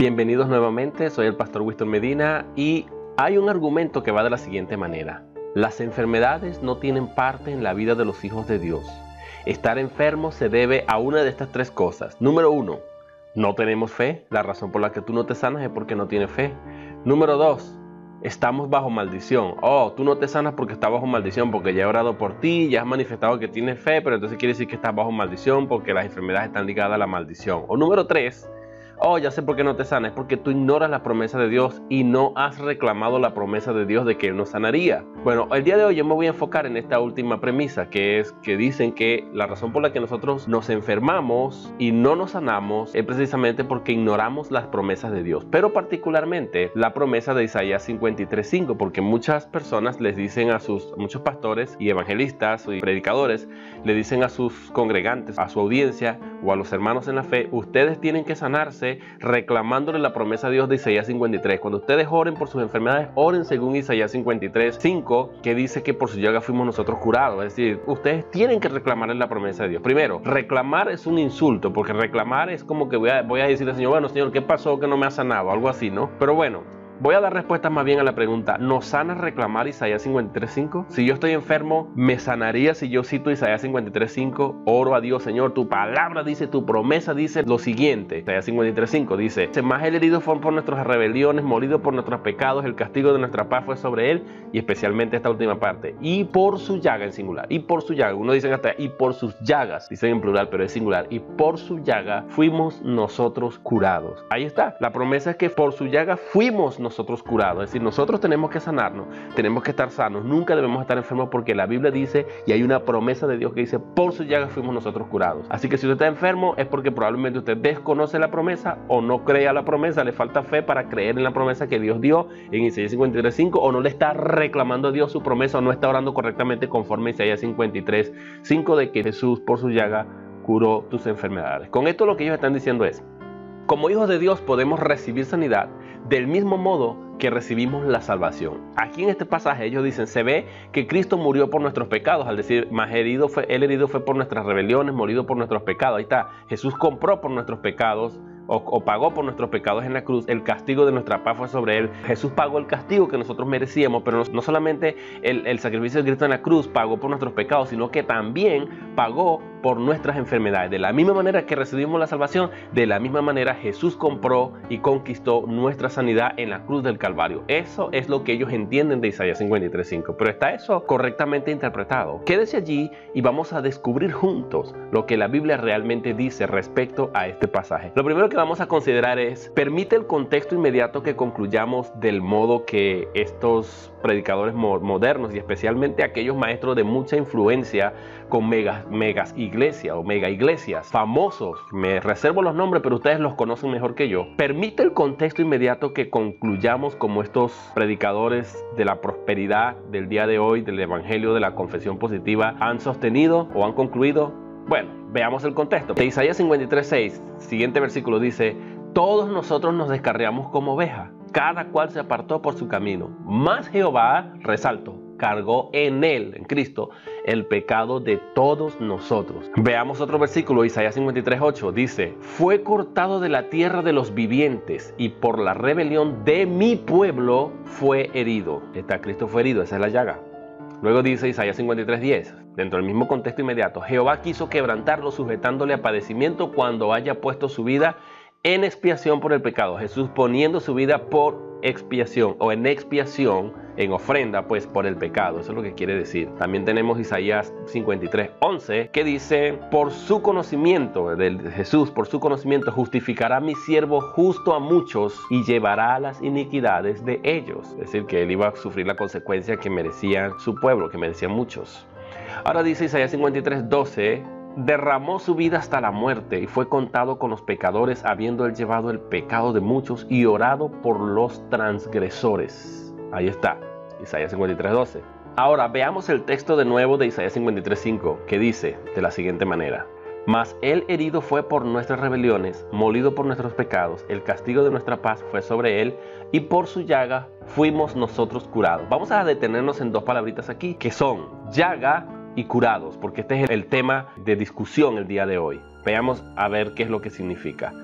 Bienvenidos nuevamente, soy el pastor Winston Medina y hay un argumento que va de la siguiente manera. Las enfermedades no tienen parte en la vida de los hijos de Dios. Estar enfermo se debe a una de estas tres cosas. Número 1, no tenemos fe. La razón por la que tú no te sanas es porque no tienes fe. Número 2, estamos bajo maldición. Tú no te sanas porque estás bajo maldición, porque ya he orado por ti, ya has manifestado que tienes fe, pero entonces quiere decir que estás bajo maldición porque las enfermedades están ligadas a la maldición. O número 3, ya sé por qué no te sanas, es porque tú ignoras la promesa de Dios y no has reclamado la promesa de Dios de que Él nos sanaría. Bueno, el día de hoy yo me voy a enfocar en esta última premisa, que es que dicen que la razón por la que nosotros nos enfermamos y no nos sanamos es precisamente porque ignoramos las promesas de Dios, pero particularmente la promesa de Isaías 53:5, porque muchas personas les dicen muchos pastores y evangelistas y predicadores le dicen a sus congregantes, a su audiencia o a los hermanos en la fe, ustedes tienen que sanarse reclamándole la promesa a Dios de Isaías 53. Cuando ustedes oren por sus enfermedades, oren según Isaías 53:5, que dice que por su llaga fuimos nosotros curados. Es decir, ustedes tienen que reclamarle la promesa de Dios. Primero, reclamar es un insulto, porque reclamar es como que voy a decirle al Señor, bueno, Señor, ¿qué pasó que no me ha sanado? Algo así, ¿no? Pero bueno, voy a dar respuestas más bien a la pregunta, ¿nos sana reclamar Isaías 53:5? Si yo estoy enfermo, ¿me sanaría si yo cito Isaías 53:5? Oro a Dios, Señor, tu palabra dice, tu promesa dice lo siguiente. Isaías 53:5 dice, más el herido fue por nuestras rebeliones, molido por nuestros pecados, el castigo de nuestra paz fue sobre él, y especialmente esta última parte, y por su llaga en singular, y por su llaga, uno dice hasta, y por sus llagas, dicen en plural, pero es singular, y por su llaga fuimos nosotros curados. Ahí está, la promesa es que por su llaga fuimos nosotros curados, es decir, nosotros tenemos que sanarnos, tenemos que estar sanos, nunca debemos estar enfermos porque la Biblia dice y hay una promesa de Dios que dice por su llaga fuimos nosotros curados. Así que si usted está enfermo es porque probablemente usted desconoce la promesa o no crea la promesa, le falta fe para creer en la promesa que Dios dio en Isaías 53:5, o no le está reclamando a Dios su promesa o no está orando correctamente conforme a Isaías 53:5 de que Jesús por su llaga curó tus enfermedades. Con esto lo que ellos están diciendo es, como hijos de Dios podemos recibir sanidad del mismo modo que recibimos la salvación. Aquí en este pasaje ellos dicen, se ve que Cristo murió por nuestros pecados, al decir, él herido fue por nuestras rebeliones, molido por nuestros pecados. Ahí está, Jesús compró por nuestros pecados, o pagó por nuestros pecados en la cruz, el castigo de nuestra paz fue sobre él. Jesús pagó el castigo que nosotros merecíamos, pero no solamente el sacrificio de Cristo en la cruz pagó por nuestros pecados, sino que también pagó por nuestras enfermedades. De la misma manera que recibimos la salvación, de la misma manera Jesús compró y conquistó nuestra sanidad en la cruz del Calvario. Eso es lo que ellos entienden de Isaías 53:5, pero ¿está eso correctamente interpretado? Quédese allí y vamos a descubrir juntos lo que la Biblia realmente dice respecto a este pasaje. Lo primero que vamos a considerar es, ¿permite el contexto inmediato que concluyamos del modo que estos predicadores modernos y especialmente aquellos maestros de mucha influencia con megas iglesias o mega iglesias famosos, me reservo los nombres pero ustedes los conocen mejor que yo, permite el contexto inmediato que concluyamos como estos predicadores de la prosperidad del día de hoy, del evangelio de la confesión positiva, han sostenido o han concluido? Bueno, veamos el contexto. De Isaías 53:6, siguiente versículo dice, todos nosotros nos descarriamos como ovejas, cada cual se apartó por su camino, mas Jehová, resalto, cargó en él, en Cristo, el pecado de todos nosotros. Veamos otro versículo, Isaías 53:8, dice, fue cortado de la tierra de los vivientes y por la rebelión de mi pueblo fue herido. Cristo fue herido, esa es la llaga. Luego dice Isaías 53:10, dentro del mismo contexto inmediato, Jehová quiso quebrantarlo sujetándole a padecimiento cuando haya puesto su vida en expiación por el pecado. Jesús poniendo su vida por expiación o en expiación, en ofrenda pues por el pecado. Eso es lo que quiere decir. También tenemos Isaías 53:11 que dice, por su conocimiento de Jesús, por su conocimiento justificará mi siervo justo a muchos y llevará las iniquidades de ellos. Es decir, que él iba a sufrir la consecuencia que merecía su pueblo, que merecían muchos. Ahora dice Isaías 53:12, derramó su vida hasta la muerte y fue contado con los pecadores, habiendo él llevado el pecado de muchos y orado por los transgresores. Ahí está, Isaías 53:12. Ahora veamos el texto de nuevo de Isaías 53:5, que dice de la siguiente manera, mas él herido fue por nuestras rebeliones, molido por nuestros pecados, el castigo de nuestra paz fue sobre él, y por su llaga fuimos nosotros curados. Vamos a detenernos en dos palabritas aquí, que son llaga y curados, porque este es el tema de discusión el día de hoy. Veamos a ver qué es lo que significa.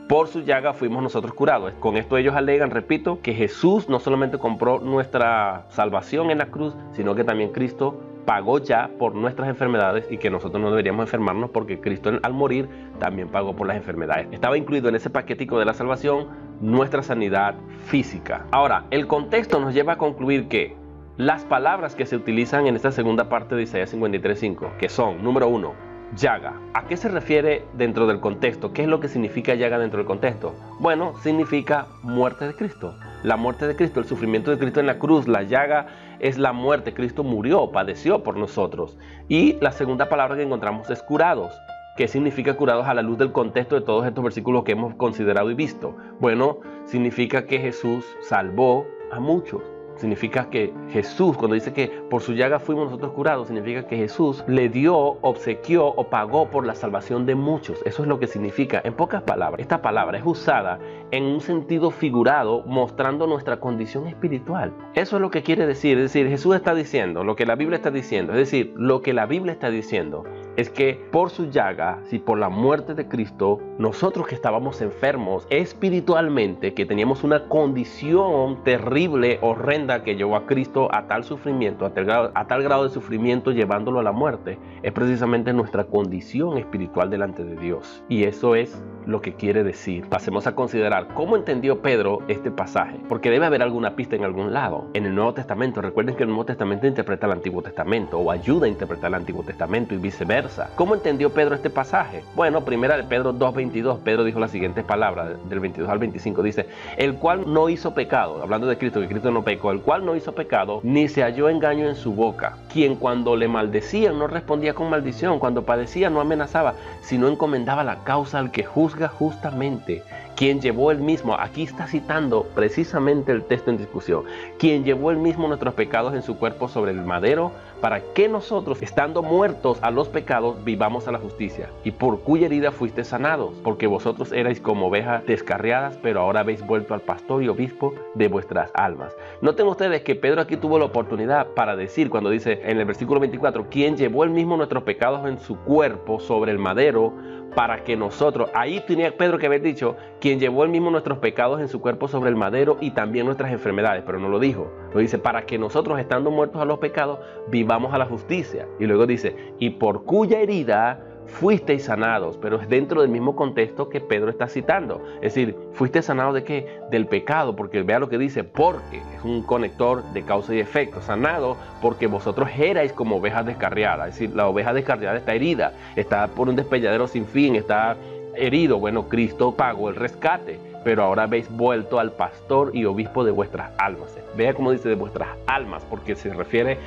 por su llaga fuimos nosotros curados. Con esto ellos alegan, repito, que Jesús no solamente compró nuestra salvación en la cruz, sino que también Cristo pagó ya por nuestras enfermedades y que nosotros no deberíamos enfermarnos porque Cristo al morir también pagó por las enfermedades. Estaba incluido en ese paquetico de la salvación nuestra sanidad física. Ahora, el contexto nos lleva a concluir que las palabras que se utilizan en esta segunda parte de Isaías 53:5, que son, número 1, llaga. ¿A qué se refiere dentro del contexto? ¿Qué es lo que significa llaga dentro del contexto? Bueno, significa muerte de Cristo. La muerte de Cristo, el sufrimiento de Cristo en la cruz, la llaga es la muerte. Cristo murió, padeció por nosotros. Y la segunda palabra que encontramos es curados. ¿Qué significa curados a la luz del contexto de todos estos versículos que hemos considerado y visto? Bueno, significa que Jesús salvó a muchos. Significa que Jesús, cuando dice que por su llaga fuimos nosotros curados, significa que Jesús le dio, obsequió o pagó por la salvación de muchos. Eso es lo que significa. En pocas palabras, esta palabra es usada en un sentido figurado, mostrando nuestra condición espiritual. Eso es lo que quiere decir. Es decir, Jesús está diciendo lo que la Biblia está diciendo. Es decir, lo que la Biblia está diciendo es que por su llaga, si por la muerte de Cristo, nosotros que estábamos enfermos espiritualmente, que teníamos una condición terrible, horrenda, que llevó a Cristo a tal sufrimiento, a tal grado de sufrimiento, llevándolo a la muerte, es precisamente nuestra condición espiritual delante de Dios. Y eso es lo que quiere decir. Pasemos a considerar cómo entendió Pedro este pasaje, porque debe haber alguna pista en algún lado. En el Nuevo Testamento, recuerden que el Nuevo Testamento interpreta el Antiguo Testamento o ayuda a interpretar el Antiguo Testamento y viceversa. ¿Cómo entendió Pedro este pasaje? Bueno, primera de Pedro 2:22, Pedro dijo las siguientes palabras, del 22 al 25, dice: el cual no hizo pecado, hablando de Cristo, que Cristo no pecó, el cual no hizo pecado, ni se halló engaño en su boca, quien cuando le maldecían no respondía con maldición, cuando padecía no amenazaba, sino encomendaba la causa al que juzga justamente, quien llevó él mismo, aquí está citando precisamente el texto en discusión, quien llevó él mismo nuestros pecados en su cuerpo sobre el madero, para que nosotros, estando muertos a los pecados, vivamos a la justicia, y por cuya herida fuisteis sanados, porque vosotros erais como ovejas descarriadas, pero ahora habéis vuelto al pastor y obispo de vuestras almas. Noten ustedes que Pedro aquí tuvo la oportunidad para decir, cuando dice en el versículo 24, quien llevó él mismo nuestros pecados en su cuerpo sobre el madero, para que nosotros, ahí tenía Pedro que haber dicho, quien llevó él mismo nuestros pecados en su cuerpo sobre el madero y también nuestras enfermedades, pero no lo dijo. Lo dice, para que nosotros, estando muertos a los pecados, vivamos a la justicia. Y luego dice, y por cuya herida fuisteis sanados, pero es dentro del mismo contexto que Pedro está citando. Es decir, fuisteis sanados ¿de qué? Del pecado, porque vea lo que dice, porque es un conector de causa y efecto. Sanado porque vosotros erais como ovejas descarriadas. Es decir, la oveja descarriada está herida, está por un despelladero sin fin, está herido. Bueno, Cristo pagó el rescate, pero ahora habéis vuelto al pastor y obispo de vuestras almas. Vea cómo dice de vuestras almas, porque se refiere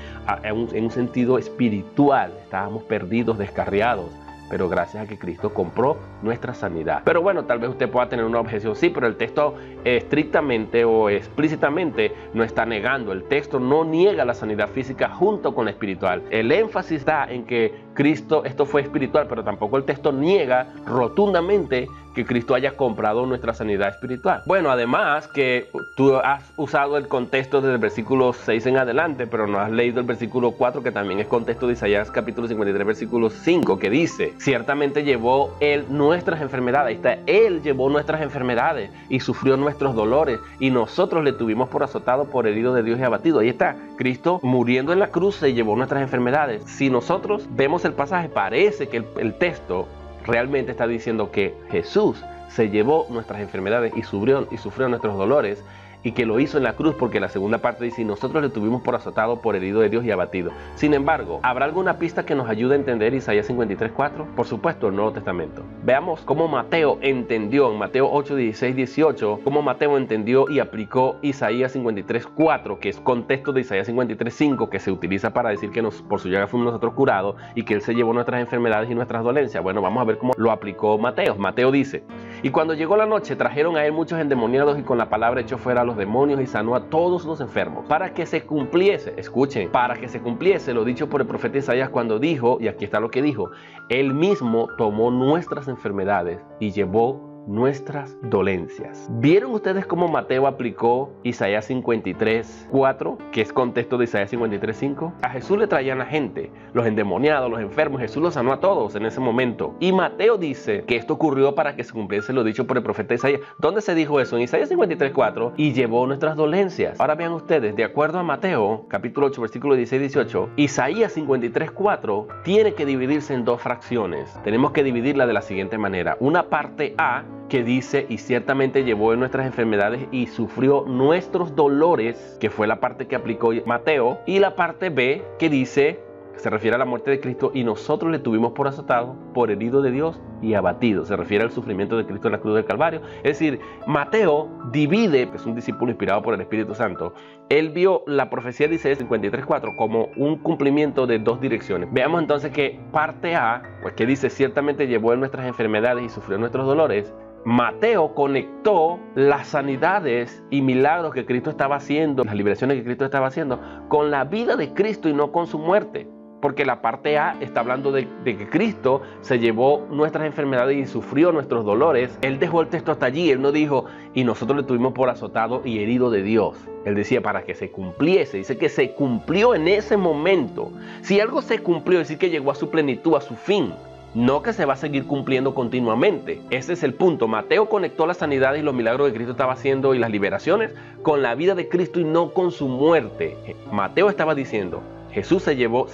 en un sentido espiritual. Estábamos perdidos, descarriados, pero gracias a que Cristo compró nuestra sanidad. Pero bueno, tal vez usted pueda tener una objeción, sí, pero el texto estrictamente o explícitamente no está negando. El texto no niega la sanidad física junto con la espiritual. El énfasis está en que Cristo, esto fue espiritual, pero tampoco el texto niega rotundamente que Cristo haya comprado nuestra sanidad espiritual. Bueno, además que tú has usado el contexto desde el versículo 6 en adelante, pero no has leído el versículo 4, que también es contexto de Isaías capítulo 53, versículo 5, que dice, ciertamente llevó Él nuestras enfermedades. Ahí está, Él llevó nuestras enfermedades y sufrió nuestros dolores, y nosotros le tuvimos por azotado, por herido de Dios y abatido. Ahí está, Cristo muriendo en la cruz se llevó nuestras enfermedades. Si nosotros vemos el pasaje, parece que el texto realmente está diciendo que Jesús se llevó nuestras enfermedades y sufrió nuestros dolores, y que lo hizo en la cruz, porque la segunda parte dice, y nosotros le tuvimos por azotado, por herido de Dios y abatido. Sin embargo, ¿habrá alguna pista que nos ayude a entender Isaías 53:4? Por supuesto, el Nuevo Testamento. Veamos cómo Mateo entendió, en Mateo 8, 16, 18, cómo Mateo entendió y aplicó Isaías 53:4, que es contexto de Isaías 53:5, que se utiliza para decir que por su llaga fuimos nosotros curados y que Él se llevó nuestras enfermedades y nuestras dolencias. Bueno, vamos a ver cómo lo aplicó Mateo. Mateo dice, y cuando llegó la noche, trajeron a Él muchos endemoniados, y con la palabra echó fuera a los demonios y sanó a todos los enfermos, para que se cumpliese, escuchen, para que se cumpliese lo dicho por el profeta Isaías cuando dijo, y aquí está lo que dijo, Él mismo tomó nuestras enfermedades y llevó nuestras dolencias. ¿Vieron ustedes cómo Mateo aplicó Isaías 53:4, que es contexto de Isaías 53:5? A Jesús le traían a gente, los endemoniados, los enfermos. Jesús los sanó a todos en ese momento. Y Mateo dice que esto ocurrió para que se cumpliese lo dicho por el profeta Isaías. ¿Dónde se dijo eso? En Isaías 53:4, y llevó nuestras dolencias. Ahora vean ustedes, de acuerdo a Mateo, capítulo 8, versículo 16-18, Isaías 53:4 tiene que dividirse en dos fracciones. Tenemos que dividirla de la siguiente manera. Una parte A, que dice, y ciertamente llevó en nuestras enfermedades y sufrió nuestros dolores, que fue la parte que aplicó Mateo, y la parte B, que dice, se refiere a la muerte de Cristo, y nosotros le tuvimos por azotado, por herido de Dios y abatido. Se refiere al sufrimiento de Cristo en la cruz del Calvario. Es decir, Mateo divide, es un discípulo inspirado por el Espíritu Santo. Él vio la profecía de Isaías 53:4 como un cumplimiento de dos direcciones. Veamos entonces que parte A, pues que dice, ciertamente llevó en nuestras enfermedades y sufrió nuestros dolores. Mateo conectó las sanidades y milagros que Cristo estaba haciendo, las liberaciones que Cristo estaba haciendo, con la vida de Cristo y no con su muerte. Porque la parte A está hablando de que Cristo se llevó nuestras enfermedades y sufrió nuestros dolores. Él dejó el texto hasta allí. Él no dijo, y nosotros le tuvimos por azotado y herido de Dios. Él decía, para que se cumpliese. Dice que se cumplió en ese momento. Si algo se cumplió, es decir que llegó a su plenitud, a su fin. No que se va a seguir cumpliendo continuamente. Ese es el punto. Mateo conectó las sanidades y los milagros que Cristo estaba haciendo y las liberaciones con la vida de Cristo y no con su muerte. Mateo estaba diciendo, Jesús se llevó,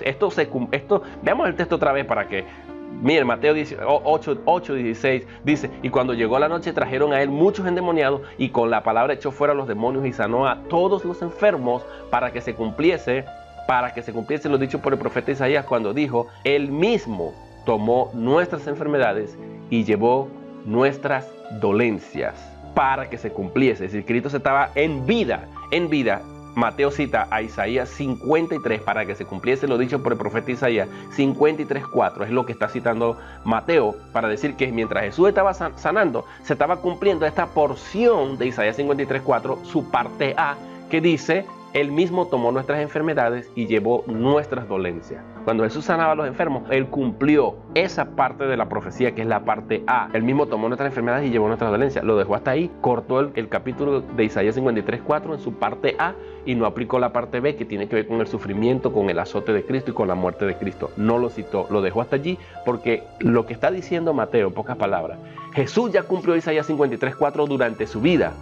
veamos el texto otra vez para que, miren, Mateo 8:16 dice, y cuando llegó la noche trajeron a él muchos endemoniados y con la palabra echó fuera a los demonios y sanó a todos los enfermos para que se cumpliese lo dicho por el profeta Isaías cuando dijo, él mismo tomó nuestras enfermedades y llevó nuestras dolencias para que se cumpliese. Es decir, Cristo estaba en vida. Mateo cita a Isaías 53 para que se cumpliese lo dicho por el profeta Isaías 53:4. Es lo que está citando Mateo para decir que mientras Jesús estaba sanando, se estaba cumpliendo esta porción de Isaías 53:4, su parte A, que dice, él mismo tomó nuestras enfermedades y llevó nuestras dolencias. Cuando Jesús sanaba a los enfermos, Él cumplió esa parte de la profecía que es la parte A. Él mismo tomó nuestras enfermedades y llevó nuestras dolencias. Lo dejó hasta ahí, cortó el capítulo de Isaías 53:4 en su parte A y no aplicó la parte B que tiene que ver con el sufrimiento, con el azote de Cristo y con la muerte de Cristo. No lo citó, lo dejó hasta allí porque lo que está diciendo Mateo, en pocas palabras, Jesús ya cumplió Isaías 53:4 durante su vida.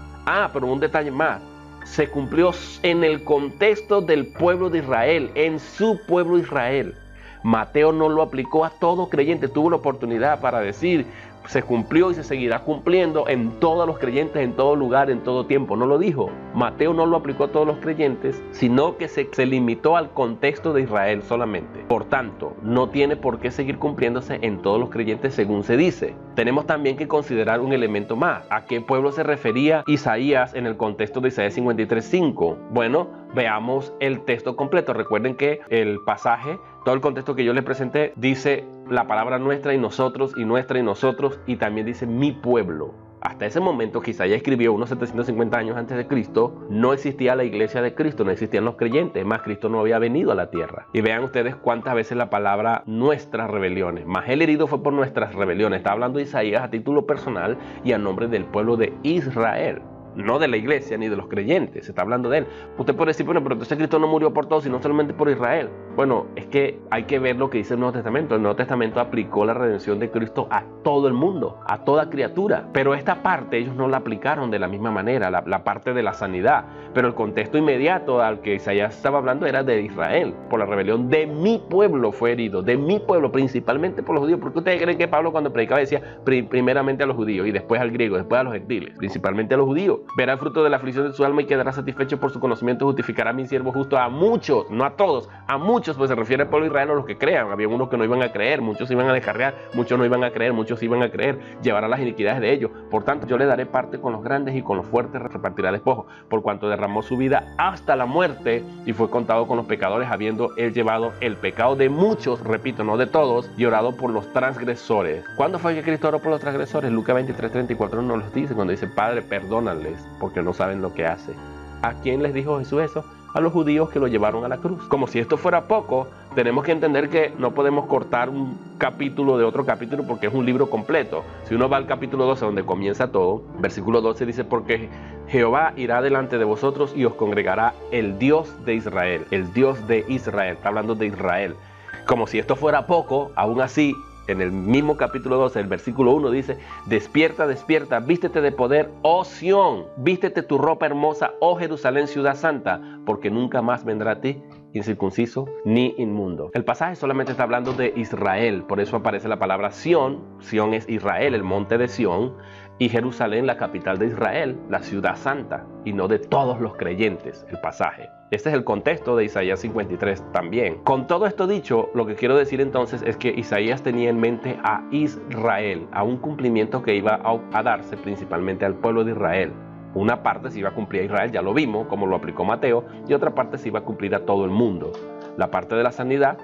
Pero un detalle más. Se cumplió en el contexto del pueblo de Israel, en su pueblo Israel. Mateo no lo aplicó a todo creyente, tuvo la oportunidad para decir, se cumplió y se seguirá cumpliendo en todos los creyentes, en todo lugar, en todo tiempo. No lo dijo. Mateo no lo aplicó a todos los creyentes, sino que se limitó al contexto de Israel solamente. Por tanto, no tiene por qué seguir cumpliéndose en todos los creyentes según se dice. Tenemos también que considerar un elemento más. ¿A qué pueblo se refería Isaías en el contexto de Isaías 53:5? Bueno, veamos el texto completo. Recuerden que el pasaje, todo el contexto que yo les presenté, dice la palabra nuestra y nosotros, y nuestra y nosotros, y también dice mi pueblo. Hasta ese momento que Isaías escribió unos 750 años antes de Cristo, no existía la iglesia de Cristo, no existían los creyentes, más Cristo no había venido a la tierra. Y vean ustedes cuántas veces la palabra nuestras rebeliones, más el herido fue por nuestras rebeliones. Está hablando de Isaías a título personal y a nombre del pueblo de Israel. No de la iglesia ni de los creyentes, se está hablando de él. Usted puede decir, bueno, pero entonces Cristo no murió por todos, sino solamente por Israel. Bueno, es que hay que ver lo que dice el Nuevo Testamento. El Nuevo Testamento aplicó la redención de Cristo a todo el mundo, a toda criatura. Pero esta parte ellos no la aplicaron de la misma manera, la parte de la sanidad. Pero el contexto inmediato al que Isaías estaba hablando era de Israel. Por la rebelión de mi pueblo fue herido, de mi pueblo, principalmente por los judíos. ¿Por qué ustedes creen que Pablo cuando predicaba decía primeramente a los judíos y después al griego, después a los gentiles? Principalmente a los judíos. Verá el fruto de la aflicción de su alma y quedará satisfecho por su conocimiento, justificará a mi siervo justo a muchos, no a todos, a muchos, pues se refiere al pueblo de Israel a los que crean. Había unos que no iban a creer, muchos iban a descarriar, muchos no iban a creer, muchos iban a creer, llevará las iniquidades de ellos. Por tanto, yo le daré parte con los grandes y con los fuertes repartirá despojo, por cuanto derramó su vida hasta la muerte y fue contado con los pecadores, habiendo él llevado el pecado de muchos, repito, no de todos, y orado por los transgresores. ¿Cuándo fue que Cristo oró por los transgresores? Lucas 23:34 nos los dice cuando dice, Padre, perdónales, porque no saben lo que hace. ¿A quién les dijo Jesús eso? a los judíos que lo llevaron a la cruz. Como si esto fuera poco, tenemos que entender que no podemos cortar un capítulo de otro capítulo porque es un libro completo. Si uno va al capítulo 12 donde comienza todo, versículo 12 dice: porque Jehová irá delante de vosotros y os congregará el Dios de Israel. El Dios de Israel, está hablando de Israel. Como si esto fuera poco, aún así, en el mismo capítulo 12, el versículo 1 dice: despierta, despierta, vístete de poder, oh Sión, vístete tu ropa hermosa, oh Jerusalén, ciudad santa, porque nunca más vendrá a ti incircunciso ni inmundo. El pasaje solamente está hablando de Israel, por eso aparece la palabra Sión. Sión es Israel, el monte de Sión, y Jerusalén, la capital de Israel, la ciudad santa, y no de todos los creyentes, el pasaje. Este es el contexto de Isaías 53 también. Con todo esto dicho, lo que quiero decir entonces es que Isaías tenía en mente a Israel, a un cumplimiento que iba a darse principalmente al pueblo de Israel. Una parte se iba a cumplir a Israel, ya lo vimos, como lo aplicó Mateo, y otra parte se iba a cumplir a todo el mundo. La parte de la sanidad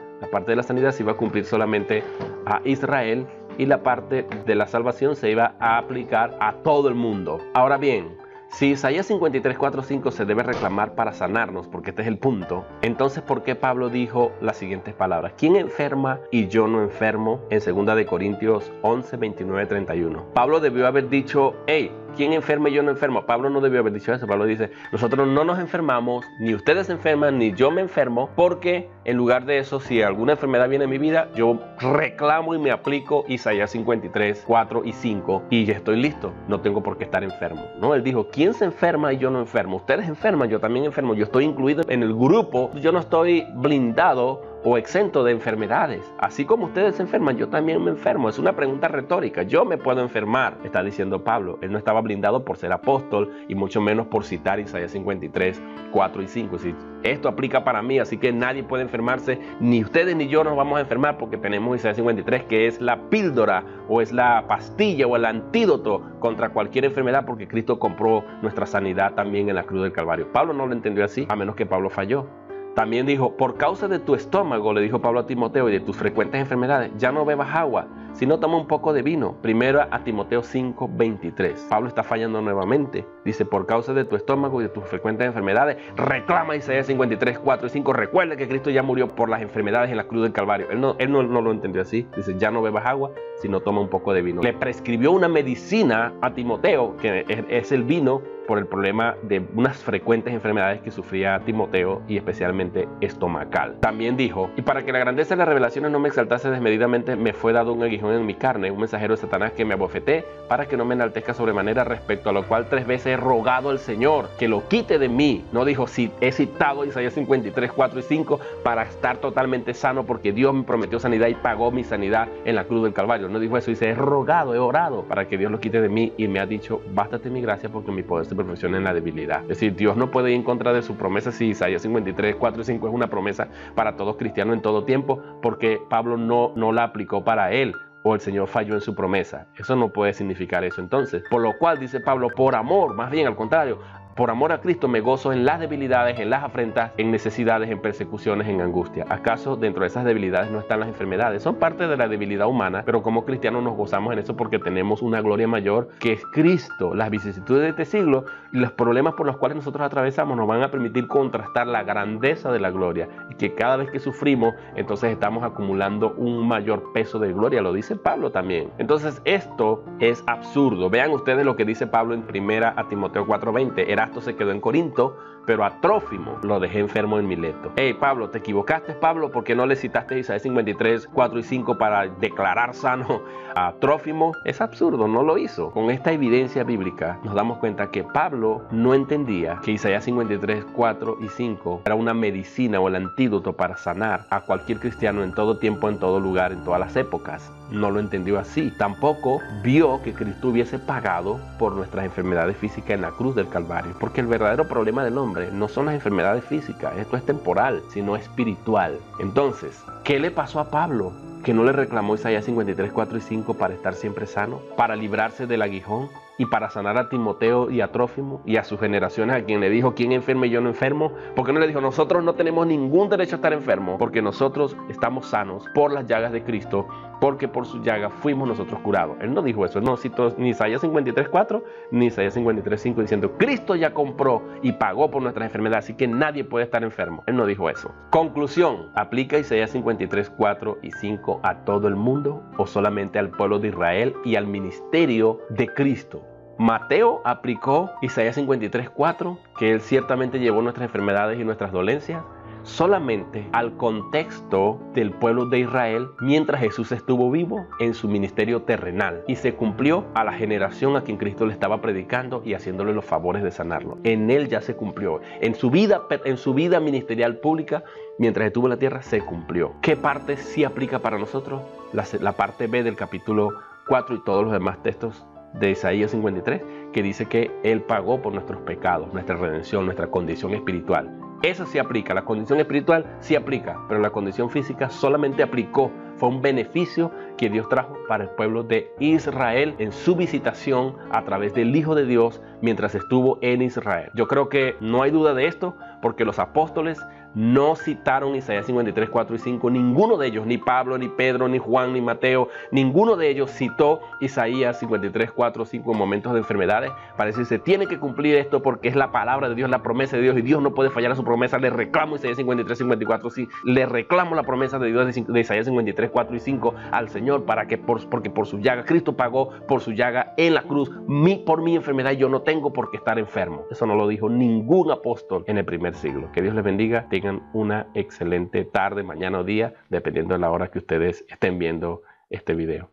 se iba a cumplir solamente a Israel, y la parte de la salvación se iba a aplicar a todo el mundo. Ahora bien, si Isaías 53, 4, 5 se debe reclamar para sanarnos, porque este es el punto, entonces ¿por qué Pablo dijo las siguientes palabras? ¿Quién enferma y yo no enfermo? En 2 de Corintios 11, 29, 31. Pablo debió haber dicho: hey, ¿quién enferma y yo no enfermo? Pablo no debió haber dicho eso. Pablo dice: nosotros no nos enfermamos, ni ustedes se enferman, ni yo me enfermo, porque en lugar de eso, si alguna enfermedad viene en mi vida, yo reclamo y me aplico Isaías 53, 4 y 5 y estoy listo. No tengo por qué estar enfermo. No, él dijo: ¿quién se enferma y yo no enfermo? Ustedes enferman, yo también enfermo. Yo estoy incluido en el grupo. Yo no estoy blindado o exento de enfermedades. Así como ustedes se enferman, yo también me enfermo. Es una pregunta retórica. Yo me puedo enfermar, está diciendo Pablo. Él no estaba blindado por ser apóstol y mucho menos por citar Isaías 53, 4 y 5. Si esto aplica para mí, así que nadie puede enfermarse, ni ustedes ni yo nos vamos a enfermar, porque tenemos Isaías 53, que es la píldora o es la pastilla o el antídoto contra cualquier enfermedad, porque Cristo compró nuestra sanidad también en la cruz del Calvario. Pablo no lo entendió así, a menos que Pablo falló. También dijo: por causa de tu estómago, le dijo Pablo a Timoteo, y de tus frecuentes enfermedades, ya no bebas agua, sino toma un poco de vino. Primero a Timoteo 5, 23. Pablo está fallando nuevamente. Dice: por causa de tu estómago y de tus frecuentes enfermedades, reclama Isaías 53, 4 y 5. Recuerda que Cristo ya murió por las enfermedades en la cruz del Calvario. Él no lo entendió así. Dice: ya no bebas agua, sino toma un poco de vino. Le prescribió una medicina a Timoteo, que es el vino, por el problema de unas frecuentes enfermedades que sufría Timoteo, y especialmente estomacal. También dijo: y para que la grandeza de las revelaciones no me exaltase desmedidamente, me fue dado un aguijón en mi carne, un mensajero de Satanás que me abofeté, para que no me enaltezca sobremanera, respecto a lo cual 3 veces he rogado al Señor que lo quite de mí. No dijo: si he citado Isaías 53, 4 y 5 para estar totalmente sano, porque Dios me prometió sanidad y pagó mi sanidad en la cruz del Calvario. No dijo eso. Dice: he rogado, he orado para que Dios lo quite de mí, y me ha dicho: bástate mi gracia, porque mi poder se perfecciona en la debilidad. Es decir, Dios no puede ir en contra de su promesa. Si Isaías 53, 4 y 5 es una promesa para todos cristianos en todo tiempo, porque Pablo no la aplicó para él, o el Señor falló en su promesa. Eso no puede significar eso. Entonces, por lo cual dice Pablo: por amor, más bien al contrario, por amor a Cristo me gozo en las debilidades, en las afrentas, en necesidades, en persecuciones, en angustia. ¿Acaso dentro de esas debilidades no están las enfermedades? Son parte de la debilidad humana, pero como cristianos nos gozamos en eso porque tenemos una gloria mayor, que es Cristo. Las vicisitudes de este siglo y los problemas por los cuales nosotros atravesamos nos van a permitir contrastar la grandeza de la gloria, y que cada vez que sufrimos, entonces estamos acumulando un mayor peso de gloria. Lo dice Pablo también. Entonces esto es absurdo. Vean ustedes lo que dice Pablo en 1 Timoteo 4:20. Erasto se quedó en Corinto, pero a Trófimo lo dejé enfermo en Mileto. Hey Pablo, te equivocaste, Pablo, porque no le citaste Isaías 53, 4 y 5 para declarar sano a Trófimo. Es absurdo, no lo hizo. Con esta evidencia bíblica nos damos cuenta que Pablo no entendía que Isaías 53, 4 y 5 era una medicina o el antídoto para sanar a cualquier cristiano en todo tiempo, en todo lugar, en todas las épocas. No lo entendió así. Tampoco vio que Cristo hubiese pagado por nuestras enfermedades físicas en la cruz del Calvario, porque el verdadero problema del hombre no son las enfermedades físicas. Esto es temporal, sino espiritual. Entonces, ¿qué le pasó a Pablo? Que no le reclamó Isaías 53, 4 y 5 para estar siempre sano, para librarse del aguijón. y para sanar a Timoteo y a Trófimo y a sus generaciones, a quien le dijo, ¿quién enferma y yo no enfermo? ¿Por qué no le dijo, nosotros no tenemos ningún derecho a estar enfermos? Porque nosotros estamos sanos por las llagas de Cristo, porque por su llaga fuimos nosotros curados. Él no dijo eso, él no citó ni Isaías 53:4 ni Isaías 53:5 diciendo, Cristo ya compró y pagó por nuestras enfermedades, así que nadie puede estar enfermo. Él no dijo eso. Conclusión, ¿aplica Isaías 53:4 y 5 a todo el mundo o solamente al pueblo de Israel y al ministerio de Cristo? Mateo aplicó Isaías 53:4, que él ciertamente llevó nuestras enfermedades y nuestras dolencias, solamente al contexto del pueblo de Israel mientras Jesús estuvo vivo en su ministerio terrenal, y se cumplió a la generación a quien Cristo le estaba predicando y haciéndole los favores de sanarlo. En él ya se cumplió. En su vida ministerial pública, mientras estuvo en la tierra, se cumplió. ¿Qué parte sí aplica para nosotros? La parte B del capítulo 4 y todos los demás textos de Isaías 53, que dice que Él pagó por nuestros pecados, nuestra redención, nuestra condición espiritual. Eso sí aplica, la condición espiritual sí aplica, pero la condición física solamente aplicó, fue un beneficio que Dios trajo para el pueblo de Israel en su visitación a través del Hijo de Dios mientras estuvo en Israel. Yo creo que no hay duda de esto, porque los apóstoles no citaron Isaías 53:4 y 5, ninguno de ellos, ni Pablo, ni Pedro, ni Juan, ni Mateo, ninguno de ellos citó Isaías 53:4 o 5 en momentos de enfermedades. Parece que se tiene que cumplir esto porque es la palabra de Dios, la promesa de Dios, y Dios no puede fallar a su promesa. Le reclamo Isaías 53:54, sí, le reclamo la promesa de Dios de Isaías 53:4 y 5 al Señor, porque por su llaga, Cristo pagó por su llaga en la cruz, por mi enfermedad yo no tengo por qué estar enfermo. Eso no lo dijo ningún apóstol en el primer siglo. Que Dios les bendiga, tengan una excelente tarde, mañana o día, dependiendo de la hora que ustedes estén viendo este video.